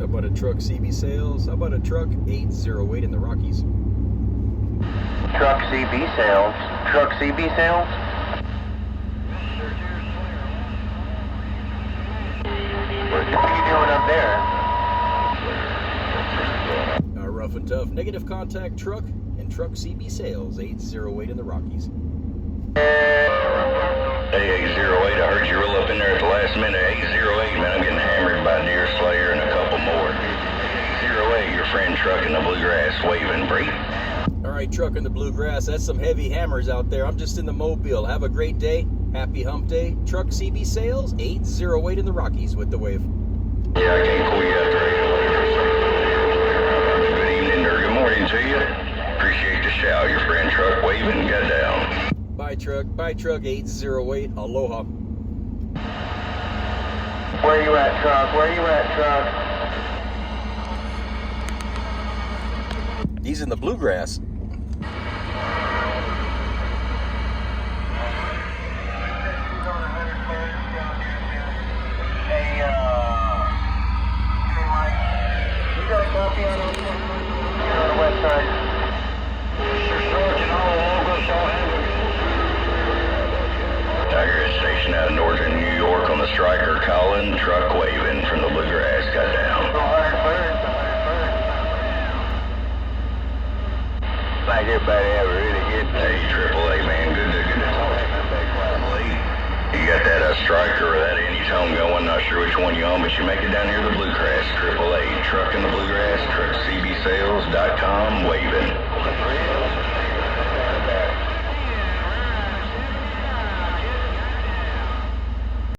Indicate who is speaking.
Speaker 1: about a truck CB sales? How about a truck 808 in the Rockies?
Speaker 2: Truck CB sales. Truck CB sales? What are you doing up there?
Speaker 1: Rough and tough. Negative contact truck and truck CB sales. 808 in the Rockies.
Speaker 3: Hey, 808, I heard you roll up in there at the last minute. 808, man, I'm getting hammered by Deer Slayer and a couple more. 808, your friend trucking the bluegrass waving, Bree.
Speaker 1: All right, trucking the bluegrass. That's some heavy hammers out there. I'm just in the Mobile. Have a great day. Happy hump day. Truck CB sales. 808 in the Rockies with the wave.
Speaker 3: Yeah, I can't call you out there. Good evening or good morning to you. Appreciate the shout. Your friend truck waving got down.
Speaker 1: Bye, truck. Bye, truck 808. Aloha.
Speaker 2: Where you at, truck? Where you at, truck?
Speaker 1: He's in the bluegrass.
Speaker 2: Hey, Mike, you got a copy on the website?
Speaker 3: Tiger is stationed out of northern New York on the Striker calling, truck waving from the bluegrass got down.
Speaker 2: Thank everybody. Have a really good day.
Speaker 3: Hey, AAA, man, good to talk. You got that Striker or that Anytone going, not sure which one you on, but you make it down here to the bluegrass, AAA, trucking the bluegrass, truckcbsales.com, waving.